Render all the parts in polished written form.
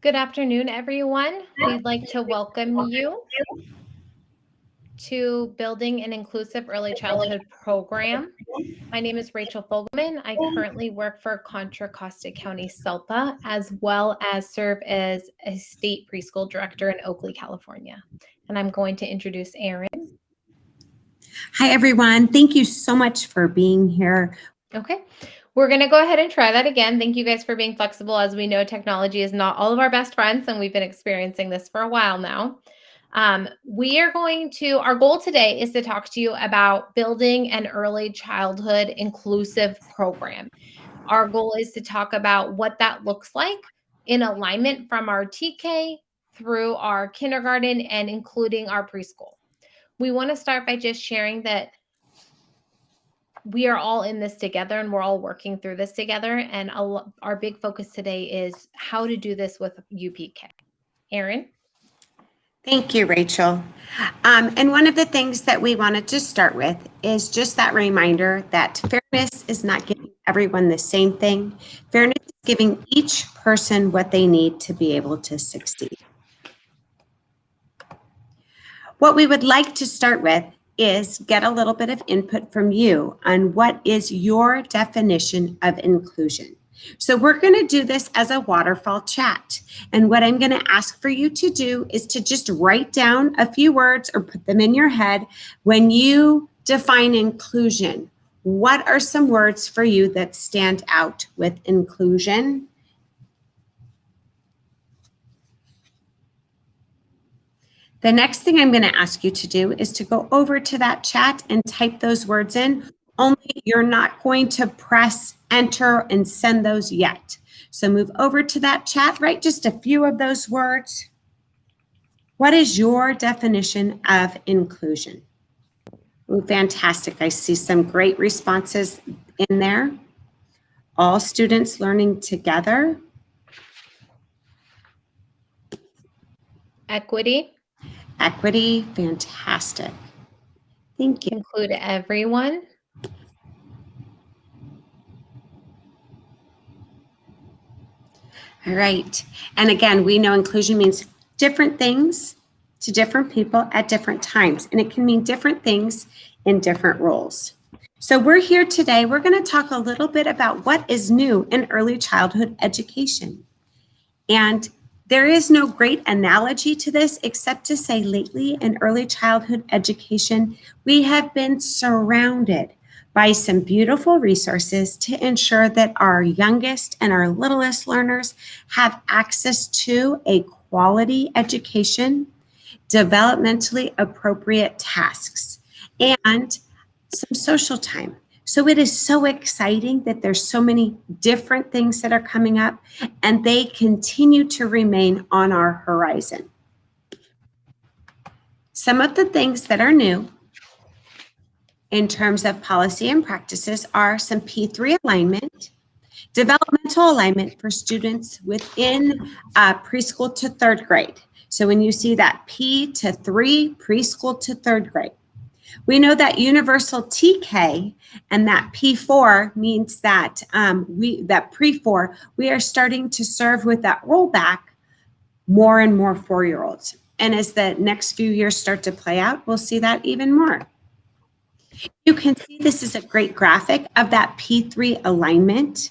Good afternoon, everyone. We'd like to welcome you to Building an Inclusive Early Childhood Program. My name is Rachel Fogleman. I currently work for Contra Costa County, SELPA, as well as serve as a state preschool director in Oakley, California. And I'm going to introduce Erin. Hi, everyone. Thank you so much for being here. Okay. We're going to go ahead and try that again. Thank you guys for being flexible. As we know, technology is not all of our best friends, and we've been experiencing this for a while now. Our goal today is to talk to you about building an early childhood inclusive program. Our goal is to talk about what that looks like in alignment from our TK through our kindergarten and including our preschool. We want to start by just sharing that we are all in this together and we're all working through this together. And our big focus today is how to do this with UPK. Erin? Thank you, Rachel. And one of the things that we wanted to start with is just that reminder that fairness is not giving everyone the same thing. Fairness is giving each person what they need to be able to succeed. What we would like to start with is get a little bit of input from you on what is your definition of inclusion. So we're going to do this as a waterfall chat. And what I'm going to ask for you to do is to just write down a few words or put them in your head when you define inclusion. What are some words for you that stand out with inclusion? The next thing I'm going to ask you to do is to go over to that chat and type those words in. Only you're not going to press enter and send those yet. So move over to that chat, write just a few of those words. What is your definition of inclusion? Ooh, fantastic. I see some great responses in there. All students learning together. Equity. Equity, fantastic. Thank you. Include everyone. All right. And again, we know inclusion means different things to different people at different times, and it can mean different things in different roles. So we're here today. We're going to talk a little bit about what is new in early childhood education. And there is no great analogy to this except to say lately in early childhood education, we have been surrounded by some beautiful resources to ensure that our youngest and our littlest learners have access to a quality education, developmentally appropriate tasks, and some social time. So it is so exciting that there's so many different things that are coming up, and they continue to remain on our horizon. Some of the things that are new in terms of policy and practices are some P3 alignment, developmental alignment for students within preschool to third grade. So when you see that P to 3, preschool to third grade, we know that universal TK and that P4 means that that pre-4, we are starting to serve with that rollback more and more 4-year-olds. And as the next few years start to play out, we'll see that even more. You can see this is a great graphic of that P3 alignment.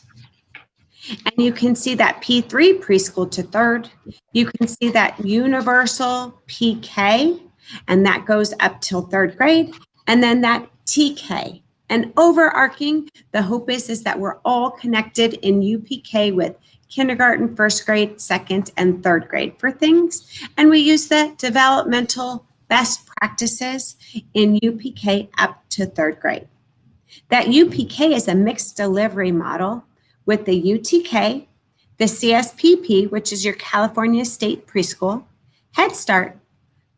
And you can see that P3 preschool to third. You can see that universal PK, and that goes up till third grade. And then that TK. And overarching, the hope is that we're all connected in UPK with kindergarten, first grade, second, and third grade for things. And we use the developmental best practices in UPK up to third grade. That UPK is a mixed delivery model with the UTK, the CSPP, which is your California State Preschool, Head Start,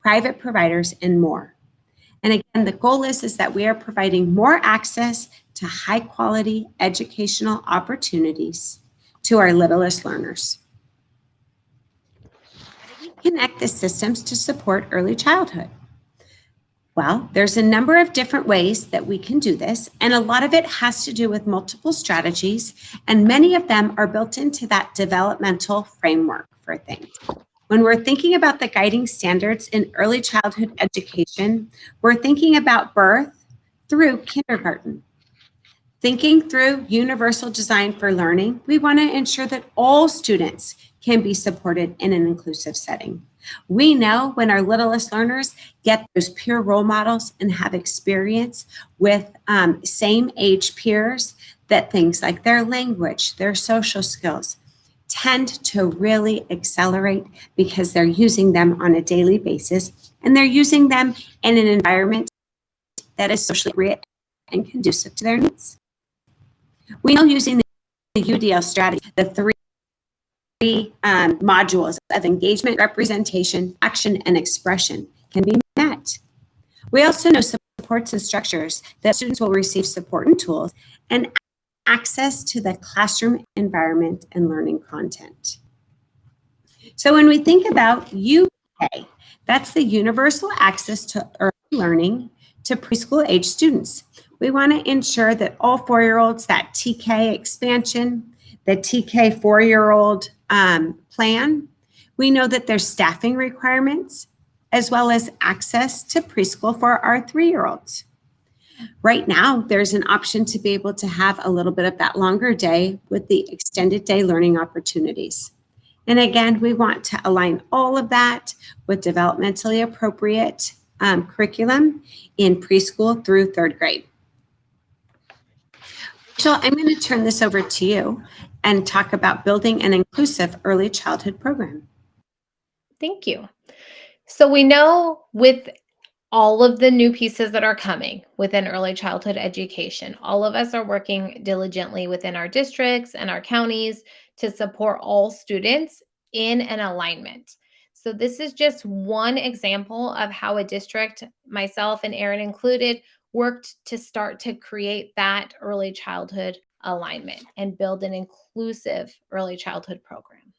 private providers, and more. And again, the goal is that we are providing more access to high quality educational opportunities to our littlest learners. How do we connect the systems to support early childhood? Well, there's a number of different ways that we can do this, and a lot of it has to do with multiple strategies, and many of them are built into that developmental framework for things. When we're thinking about the guiding standards in early childhood education, we're thinking about birth through kindergarten. Thinking through universal design for learning, we want to ensure that all students can be supported in an inclusive setting. We know when our littlest learners get those peer role models and have experience with same age peers, that things like their language, their social skills tend to really accelerate because they're using them on a daily basis and they're using them in an environment that is socially appropriate and conducive to their needs. We know using the UDL strategy, the three modules of engagement, representation, action, and expression can be met. We also know supports and structures that students will receive support and tools and access to the classroom environment and learning content. So when we think about UK, that's the universal access to early learning to preschool age students. We want to ensure that all 4-year-olds, that TK expansion, the TK 4-year-old plan, we know that there's staffing requirements as well as access to preschool for our 3-year-olds. Right now, there's an option to be able to have a little bit of that longer day with the extended day learning opportunities. And again, we want to align all of that with developmentally appropriate curriculum in preschool through 3rd grade. Rachel, I'm going to turn this over to you and talk about building an inclusive early childhood program. Thank you. So we know with all of the new pieces that are coming within early childhood education, all of us are working diligently within our districts and our counties to support all students in an alignment. So this is just one example of how a district, myself and Erin included, worked to start to create that early childhood alignment and build an inclusive early childhood program.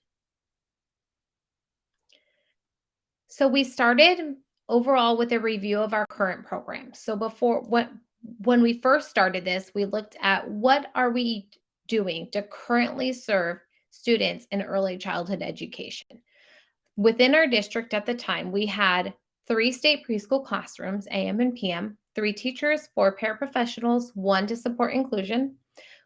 So we started overall with a review of our current program. So when we first started this, we looked at what are we doing to currently serve students in early childhood education. Within our district at the time, we had 3 state preschool classrooms, AM and PM, 3 teachers, 4 paraprofessionals, 1 to support inclusion.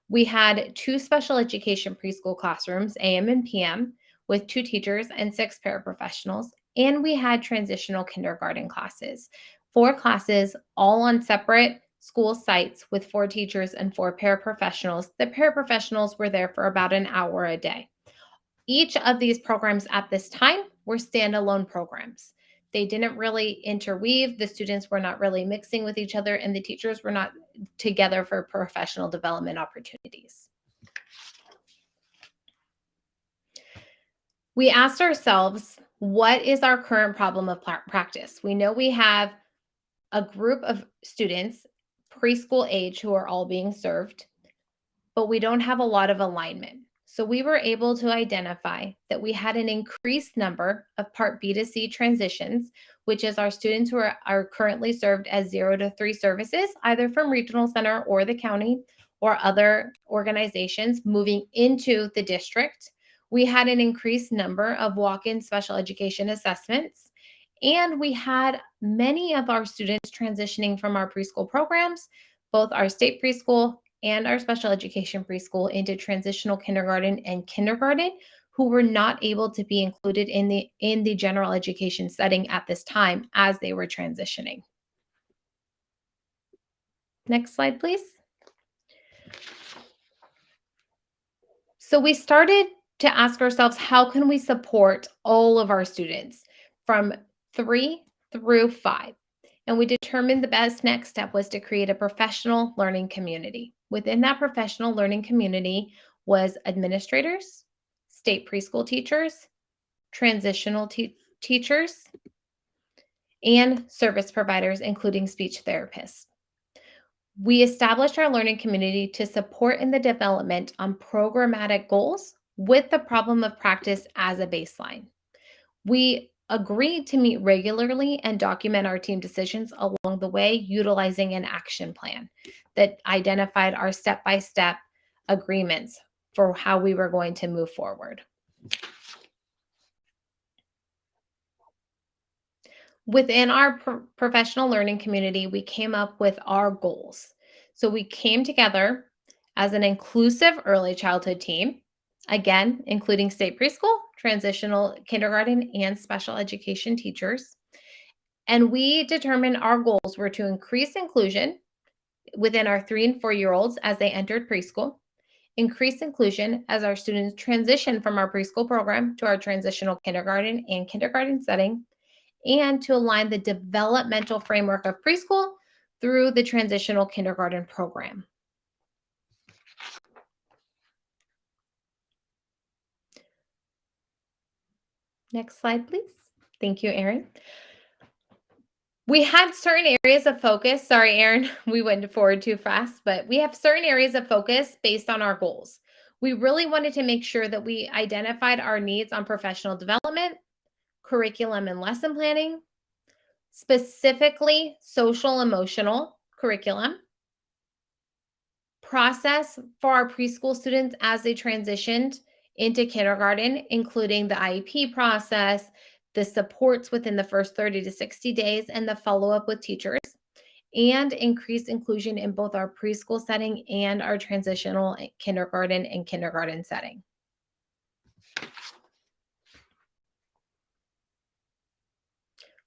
We had 2 special education preschool classrooms, AM and PM, with 2 teachers and 6 paraprofessionals. And we had transitional kindergarten classes, 4 classes, all on separate school sites with 4 teachers and 4 paraprofessionals. The paraprofessionals were there for about an hour a day. Each of these programs at this time were standalone programs. They didn't really interweave. The students were not really mixing with each other, and the teachers were not together for professional development opportunities. We asked ourselves, what is our current problem of practice? We know we have a group of students, preschool age, who are all being served, but we don't have a lot of alignment. So we were able to identify that we had an increased number of Part B to C transitions, which is our students who are currently served as 0 to 3 services, either from regional center or the county or other organizations moving into the district. We had an increased number of walk-in special education assessments, and we had many of our students transitioning from our preschool programs, both our state preschool and our special education preschool, into transitional kindergarten and kindergarten, who were not able to be included in the general education setting at this time as they were transitioning. Next slide, please. So we started to ask ourselves, how can we support all of our students from 3 through 5? And we determined the best next step was to create a professional learning community. Within that professional learning community was administrators, state preschool teachers, transitional teachers, and service providers, including speech therapists. We established our learning community to support in the development on programmatic goals with the problem of practice as a baseline. We agreed to meet regularly and document our team decisions along the way, utilizing an action plan that identified our step-by-step agreements for how we were going to move forward. Within our professional learning community, we came up with our goals. So we came together as an inclusive early childhood team, again, including state preschool, transitional kindergarten, and special education teachers. And we determined our goals were to increase inclusion within our 3 and 4 year olds as they entered preschool, increase inclusion as our students transition from our preschool program to our transitional kindergarten and kindergarten setting, and to align the developmental framework of preschool through the transitional kindergarten program. Next slide, please. Thank you, Erin. We had certain areas of focus. Sorry, Erin, we went forward too fast, but we have certain areas of focus based on our goals. We really wanted to make sure that we identified our needs on professional development, curriculum and lesson planning, specifically social emotional curriculum, process for our preschool students as they transitioned into kindergarten, including the IEP process, the supports within the first 30 to 60 days, and the follow up with teachers, and increased inclusion in both our preschool setting and our transitional kindergarten and kindergarten setting.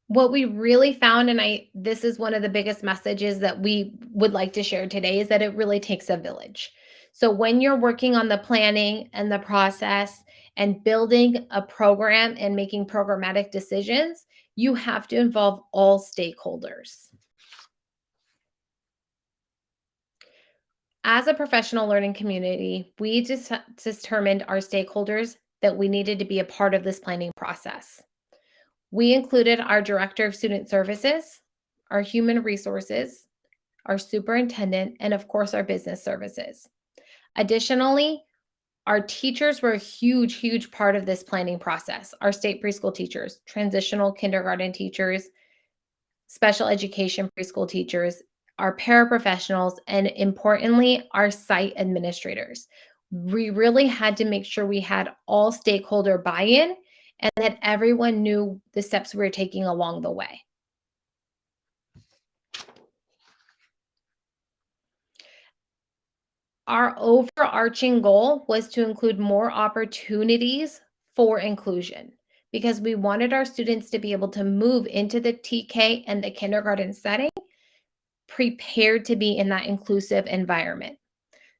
What we really found, and this is one of the biggest messages that we would like to share today, is that it really takes a village. So when you're working on the planning and the process and building a program and making programmatic decisions, you have to involve all stakeholders. As a professional learning community, we just determined our stakeholders that we needed to be a part of this planning process. We included our director of student services, our human resources, our superintendent, and of course, our business services. Additionally, our teachers were a huge, huge part of this planning process. Our state preschool teachers, transitional kindergarten teachers, special education preschool teachers, our paraprofessionals, and importantly, our site administrators. We really had to make sure we had all stakeholder buy-in and that everyone knew the steps we were taking along the way. Our overarching goal was to include more opportunities for inclusion because we wanted our students to be able to move into the TK and the kindergarten setting prepared to be in that inclusive environment.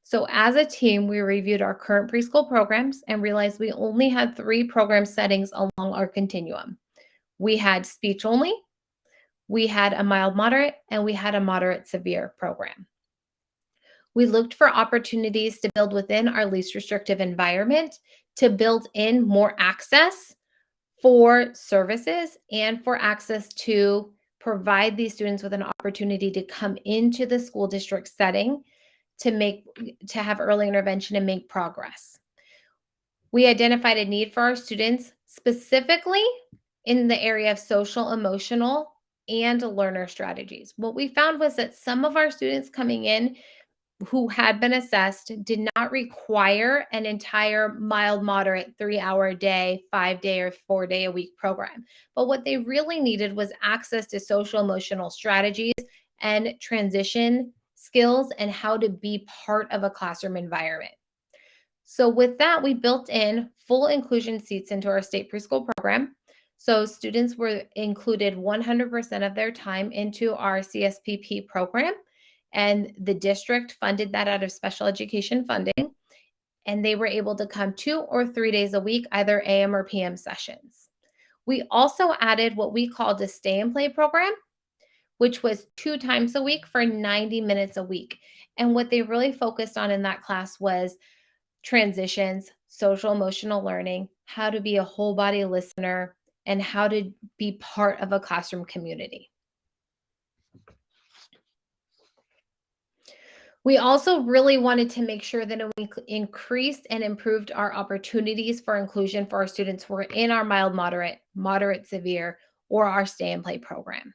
So, as a team, we reviewed our current preschool programs and realized we only had 3 program settings along our continuum. We had speech only, we had a mild moderate, and we had a moderate severe program. We looked for opportunities to build within our least restrictive environment to build in more access for services and for access to provide these students with an opportunity to come into the school district setting to have early intervention and make progress. We identified a need for our students specifically in the area of social emotional and learner strategies. What we found was that some of our students coming in who had been assessed did not require an entire mild moderate 3-hour a day, 5-day or 4-day a week program. But what they really needed was access to social emotional strategies and transition skills and how to be part of a classroom environment. So with that, we built in full inclusion seats into our state preschool program. So students were included 100% of their time into our CSPP program, and the district funded that out of special education funding, and they were able to come 2 or 3 days a week, either AM or PM sessions. We also added what we called a stay and play program, which was 2 times a week for 90 minutes a week. And what they really focused on in that class was transitions, social emotional learning, how to be a whole body listener, and how to be part of a classroom community. We also really wanted to make sure that we increased and improved our opportunities for inclusion for our students who are in our mild moderate, moderate severe, or our stay and play program.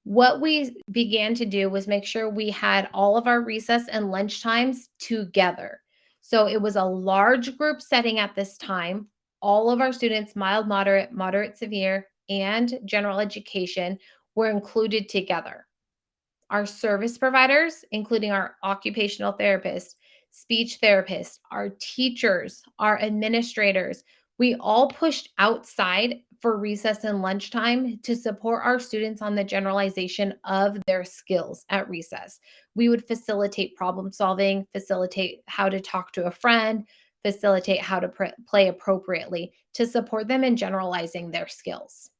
What we began to do was make sure we had all of our recess and lunch times together. So it was a large group setting at this time. All of our students, mild, moderate, moderate, severe, and general education were included together. Our service providers, including our occupational therapists, speech therapists, our teachers, our administrators, we all pushed outside for recess and lunchtime to support our students on the generalization of their skills at recess. We would facilitate problem solving, facilitate how to talk to a friend, facilitate how to play appropriately to support them in generalizing their skills.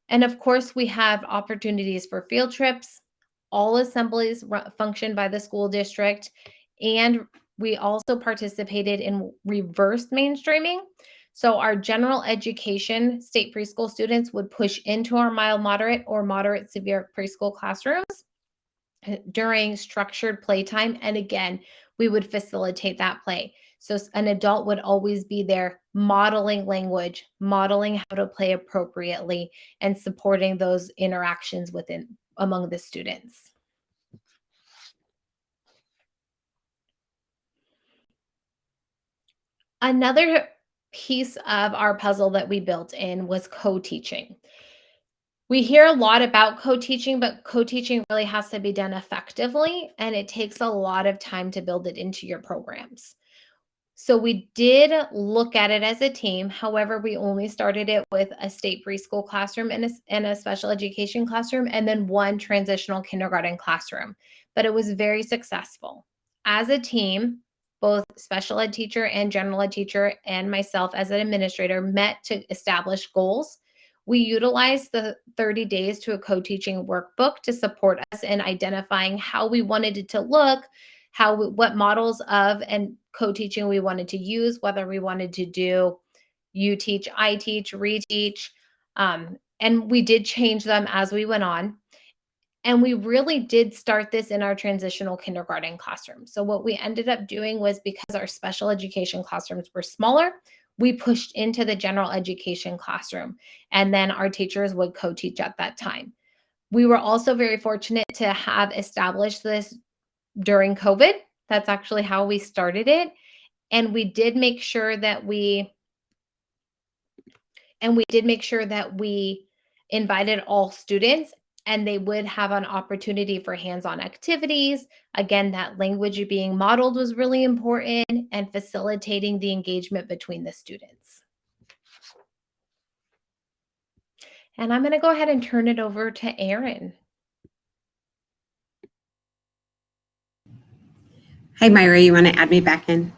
And of course, we have opportunities for field trips. All assemblies functioned by the school district. And we also participated in reverse mainstreaming. So, our general education state preschool students would push into our mild, moderate, or moderate severe preschool classrooms during structured playtime. And again, we would facilitate that play. So an adult would always be there modeling language, modeling how to play appropriately, and supporting those interactions within among the students. Another piece of our puzzle that we built in was co-teaching. We hear a lot about co-teaching, but co-teaching really has to be done effectively, and it takes a lot of time to build it into your programs. So we did look at it as a team. However, we only started it with a state preschool classroom and a special education classroom, and then one transitional kindergarten classroom. But it was very successful. As a team, both special ed teacher and general ed teacher and myself as an administrator met to establish goals. We utilized the 30 days to a co-teaching workbook to support us in identifying how we wanted it to look, what models of and co-teaching we wanted to use, whether we wanted to do you teach, I teach, reteach. And we did change them as we went on. And we really did start this in our transitional kindergarten classroom. So what we ended up doing was, because our special education classrooms were smaller, we pushed into the general education classroom, and then our teachers would co-teach at that time. We were also very fortunate to have established this during COVID. That's actually how we started it. And we did make sure that we invited all students, and they would have an opportunity for hands-on activities. Again, that language being modeled was really important, and facilitating the engagement between the students. And I'm going to go ahead and turn it over to Erin. Hi, Myra, you want to add me back in?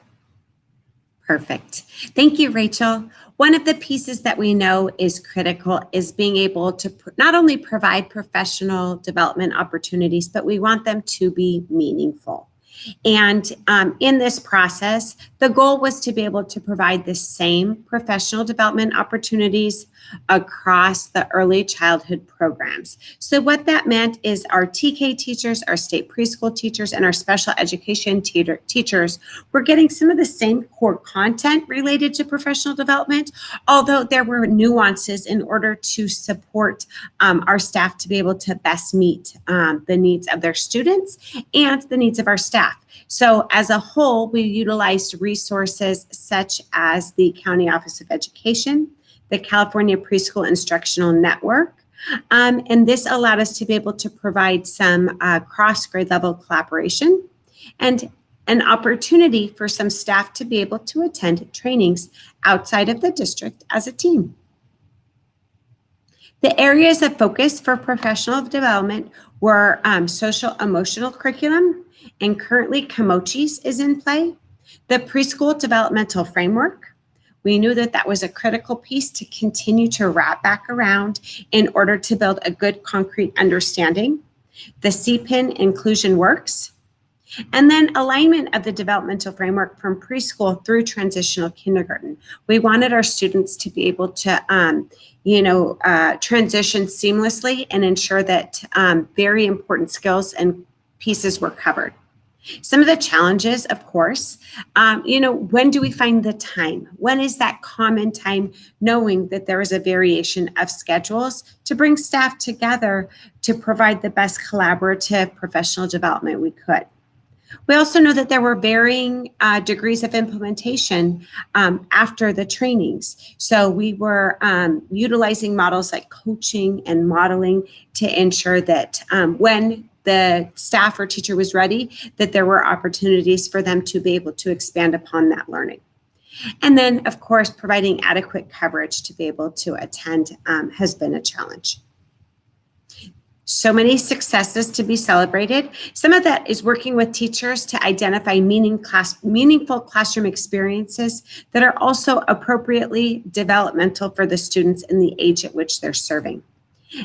Perfect. Thank you, Rachel. One of the pieces that we know is critical is being able to not only provide professional development opportunities, but we want them to be meaningful. And in this process, the goal was to be able to provide the same professional development opportunities across the early childhood programs. So what that meant is our TK teachers, our state preschool teachers, and our special education teachers were getting some of the same core content related to professional development, although there were nuances in order to support our staff to be able to best meet the needs of their students and the needs of our staff. So as a whole, we utilized resources such as the County Office of Education, the California Preschool Instructional Network, and this allowed us to be able to provide some cross-grade level collaboration and an opportunity for some staff to be able to attend trainings outside of the district as a team. The areas of focus for professional development were social emotional curriculum, and currently Comochi's is in play. The preschool developmental framework. We knew that that was a critical piece to continue to wrap back around in order to build a good concrete understanding. The CPIN inclusion works. And then alignment of the developmental framework from preschool through transitional kindergarten. We wanted our students to be able to, transition seamlessly and ensure that very important skills and pieces were covered. Some of the challenges, of course, when do we find the time? When is that common time, knowing that there is a variation of schedules to bring staff together to provide the best collaborative professional development we could? We also know that there were varying degrees of implementation after the trainings. So we were utilizing models like coaching and modeling to ensure that when the staff or teacher was ready, that there were opportunities for them to be able to expand upon that learning. And then, of course, providing adequate coverage to be able to attend has been a challenge. So many successes to be celebrated. Some of that is working with teachers to identify meaningful classroom experiences that are also appropriately developmental for the students in the age at which they're serving.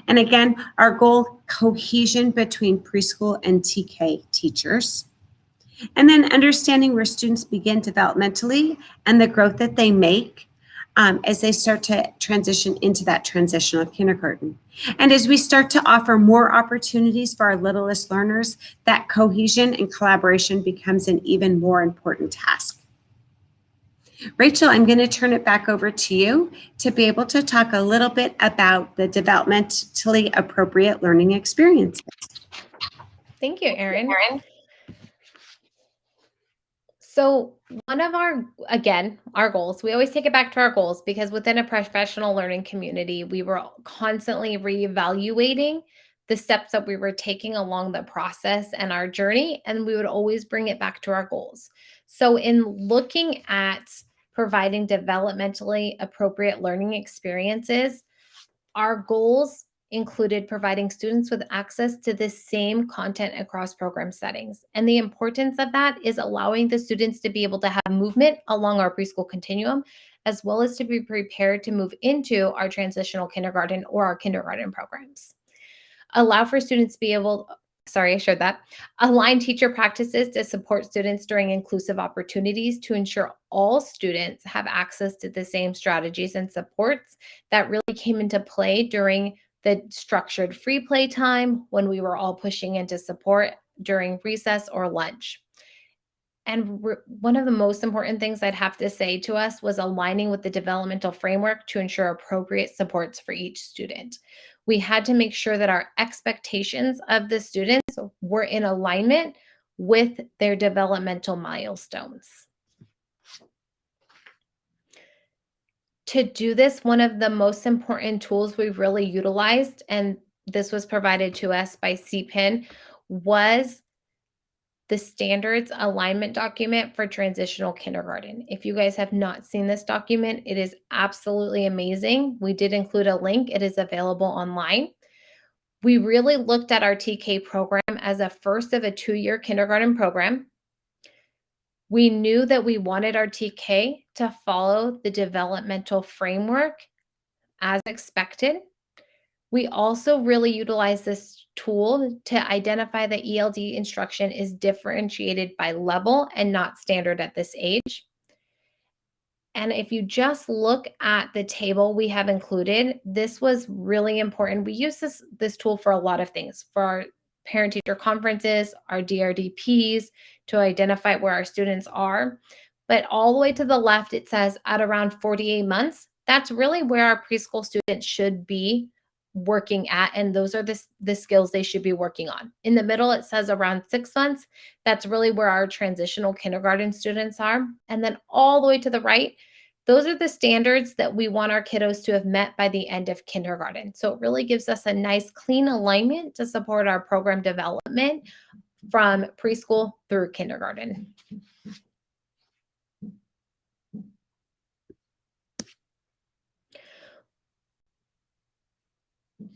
And again, our goal, cohesion between preschool and TK teachers. And then understanding where students begin developmentally and the growth that they make as they start to transition into that transitional kindergarten. And as we start to offer more opportunities for our littlest learners, that cohesion and collaboration becomes an even more important task. Rachel, I'm going to turn it back over to you to be able to talk a little bit about the developmentally appropriate learning experiences. Thank you, Erin. So one of our goals, we always take it back to our goals because within a professional learning community, we were constantly reevaluating the steps that we were taking along the process and our journey, and we would always bring it back to our goals. So in looking at providing developmentally appropriate learning experiences, our goals included providing students with access to the same content across program settings. And the importance of that is allowing the students to be able to have movement along our preschool continuum, as well as to be prepared to move into our transitional kindergarten or our kindergarten programs. Allow for students to be able, sorry, I showed that. Align teacher practices to support students during inclusive opportunities to ensure all students have access to the same strategies and supports that really came into play during the structured free play time when we were all pushing into support during recess or lunch. And one of the most important things I'd have to say to us was aligning with the developmental framework to ensure appropriate supports for each student. We had to make sure that our expectations of the students were in alignment with their developmental milestones. To do this, one of the most important tools we've really utilized, and this was provided to us by CPIN, was the standards alignment document for transitional kindergarten. If you guys have not seen this document, it is absolutely amazing. We did include a link. It is available online. We really looked at our TK program as a first of a 2-year kindergarten program. We knew that we wanted our TK to follow the developmental framework as expected. We also really utilize this tool to identify that ELD instruction is differentiated by level and not standard at this age. And if you just look at the table we have included, this was really important. We use this tool for a lot of things, for our parent-teacher conferences, our DRDPs, to identify where our students are. But all the way to the left, it says at around 48 months, that's really where our preschool students should be working at, and those are the skills they should be working on. In the middle, it says around 6 months. That's really where our transitional kindergarten students are. And then all the way to the right, those are the standards that we want our kiddos to have met by the end of kindergarten. So it really gives us a nice clean alignment to support our program development from preschool through kindergarten.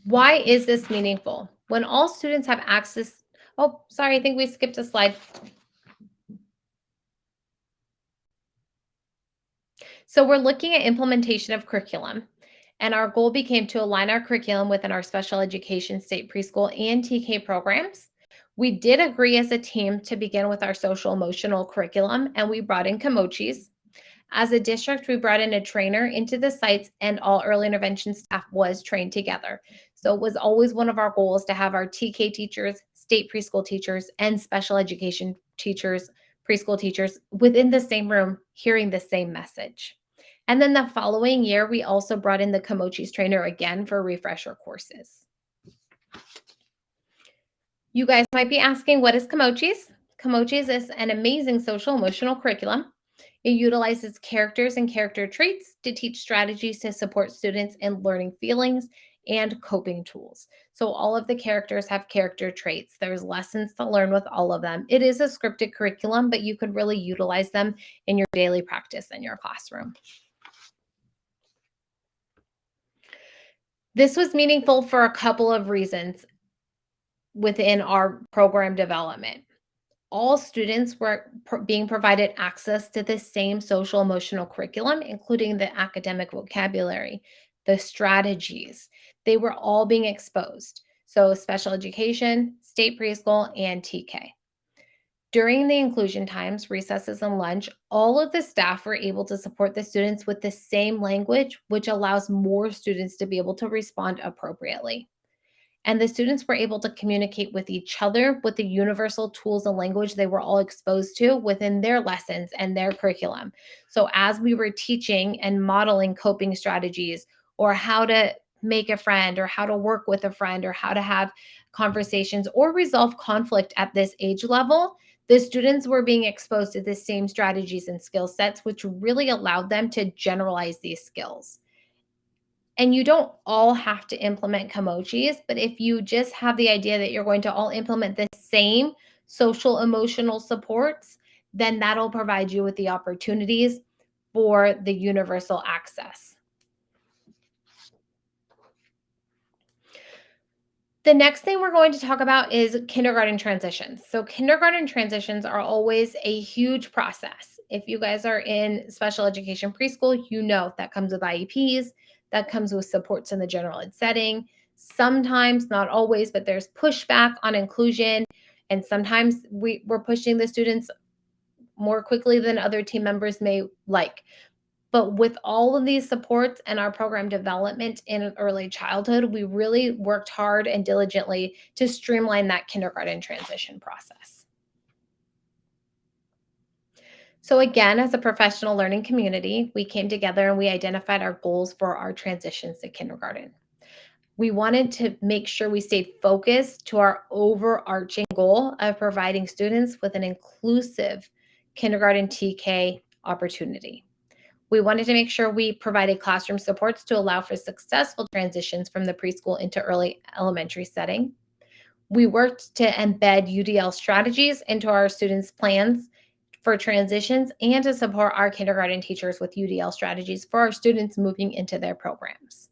Why is this meaningful? When all students have access, oh, sorry, I think we skipped a slide. So we're looking at implementation of curriculum, and our goal became to align our curriculum within our special education state preschool and TK programs. We did agree as a team to begin with our social emotional curriculum, and we brought in Kimochis. As a district, we brought in a trainer into the sites, and all early intervention staff was trained together. So it was always one of our goals to have our TK teachers, state preschool teachers, and special education teachers, preschool teachers within the same room hearing the same message. And then the following year, we also brought in the Kimochis trainer again for refresher courses. You guys might be asking, what is Kimochis? Camoches is an amazing social emotional curriculum. It utilizes characters and character traits to teach strategies to support students in learning feelings and coping tools. So, all of the characters have character traits. There's lessons to learn with all of them. It is a scripted curriculum, but you could really utilize them in your daily practice in your classroom. This was meaningful for a couple of reasons within our program development. All students were being provided access to the same social emotional curriculum, including the academic vocabulary, the strategies. They were all being exposed. So, special education, state preschool, and TK. During the inclusion times, recesses, and lunch, all of the staff were able to support the students with the same language, which allows more students to be able to respond appropriately. And the students were able to communicate with each other with the universal tools and language they were all exposed to within their lessons and their curriculum. So, as we were teaching and modeling coping strategies, or how to make a friend, or how to work with a friend, or how to have conversations or resolve conflict at this age level, the students were being exposed to the same strategies and skill sets, which really allowed them to generalize these skills. And you don't all have to implement Kamochis, but if you just have the idea that you're going to all implement the same social emotional supports, then that'll provide you with the opportunities for the universal access. The next thing we're going to talk about is kindergarten transitions. So, kindergarten transitions are always a huge process. If you guys are in special education preschool, you know that comes with IEPs, that comes with supports in the general ed setting. Sometimes, not always, but there's pushback on inclusion. And sometimes we're pushing the students more quickly than other team members may like. But with all of these supports and our program development in early childhood, we really worked hard and diligently to streamline that kindergarten transition process. So, again, as a professional learning community, we came together and we identified our goals for our transitions to kindergarten. We wanted to make sure we stayed focused to our overarching goal of providing students with an inclusive kindergarten TK opportunity. We wanted to make sure we provided classroom supports to allow for successful transitions from the preschool into early elementary setting. We worked to embed UDL strategies into our students' plans for transitions and to support our kindergarten teachers with UDL strategies for our students moving into their programs.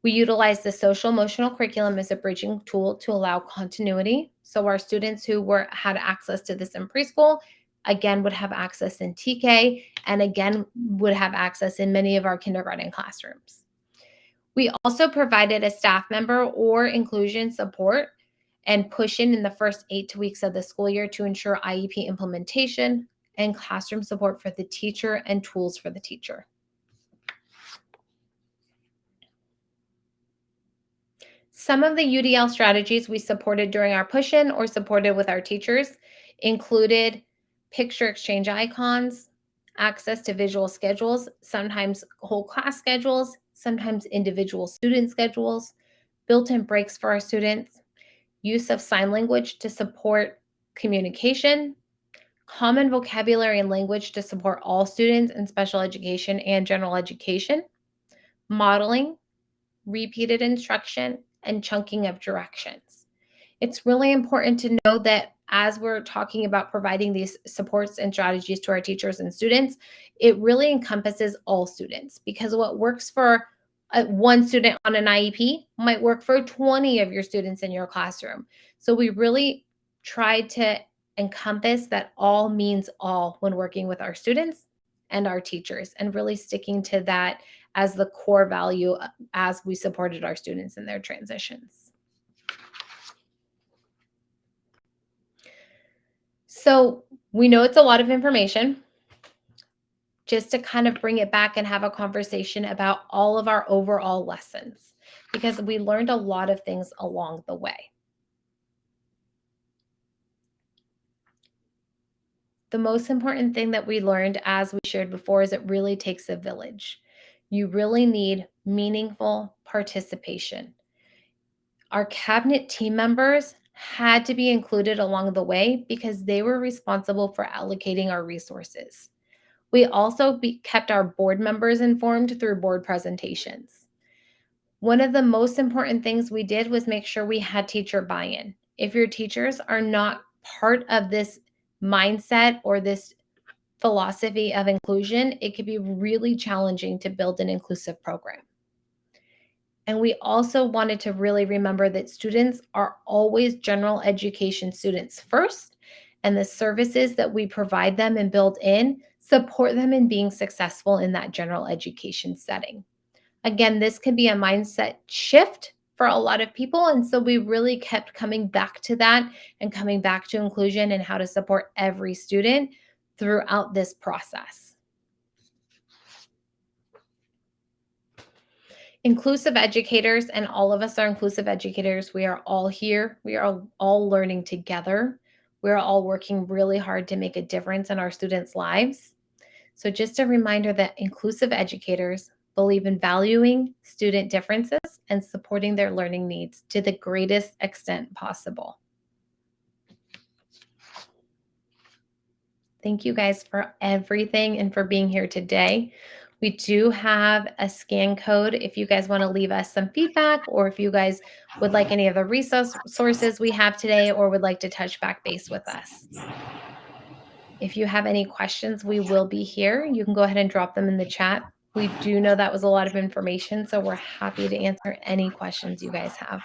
We utilized the social emotional curriculum as a bridging tool to allow continuity. So our students who had access to this in preschool, again, would have access in TK, and again, would have access in many of our kindergarten classrooms. We also provided a staff member or inclusion support and push in the first 8 weeks of the school year to ensure IEP implementation and classroom support for the teacher and tools for the teacher. Some of the UDL strategies we supported during our push-in or supported with our teachers included picture exchange icons, access to visual schedules, sometimes whole class schedules, sometimes individual student schedules, built-in breaks for our students, use of sign language to support communication, common vocabulary and language to support all students in special education and general education, modeling, repeated instruction, and chunking of directions. It's really important to know that as we're talking about providing these supports and strategies to our teachers and students, it really encompasses all students, because what works for one student on an IEP might work for 20 of your students in your classroom. So we really tried to encompass that all means all when working with our students and our teachers, and really sticking to that as the core value as we supported our students in their transitions. So we know it's a lot of information. Just to kind of bring it back and have a conversation about all of our overall lessons, because we learned a lot of things along the way. The most important thing that we learned, as we shared before, is it really takes a village. You really need meaningful participation. Our cabinet team members had to be included along the way because they were responsible for allocating our resources. We also kept our board members informed through board presentations. One of the most important things we did was make sure we had teacher buy in. If your teachers are not part of this mindset or this philosophy of inclusion, it could be really challenging to build an inclusive program. And we also wanted to really remember that students are always general education students first, and the services that we provide them and build in support them in being successful in that general education setting. Again, this can be a mindset shift for a lot of people. And so we really kept coming back to that and coming back to inclusion and how to support every student throughout this process. Inclusive educators, and all of us are inclusive educators. We are all here. We are all learning together. We're all working really hard to make a difference in our students' lives. So, just a reminder that inclusive educators believe in valuing student differences and supporting their learning needs to the greatest extent possible. Thank you guys for everything and for being here today. We do have a scan code if you guys want to leave us some feedback, or if you guys would like any of the resources we have today, or would like to touch back base with us. If you have any questions, we will be here. You can go ahead and drop them in the chat. We do know that was a lot of information, so we're happy to answer any questions you guys have.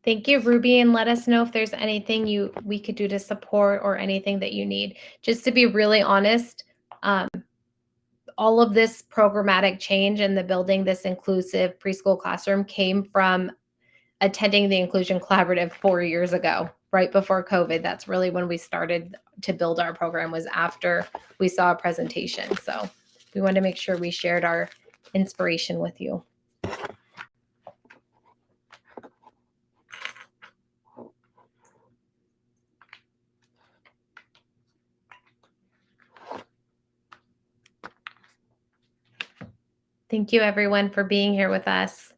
Thank you, Ruby, and let us know if there's anything we could do to support or anything that you need. Just to be really honest, all of this programmatic change and the building this inclusive preschool classroom came from attending the Inclusion Collaborative 4 years ago, right before COVID. That's really when we started to build our program, was after we saw a presentation. So we wanted to make sure we shared our inspiration with you. Thank you, everyone, for being here with us.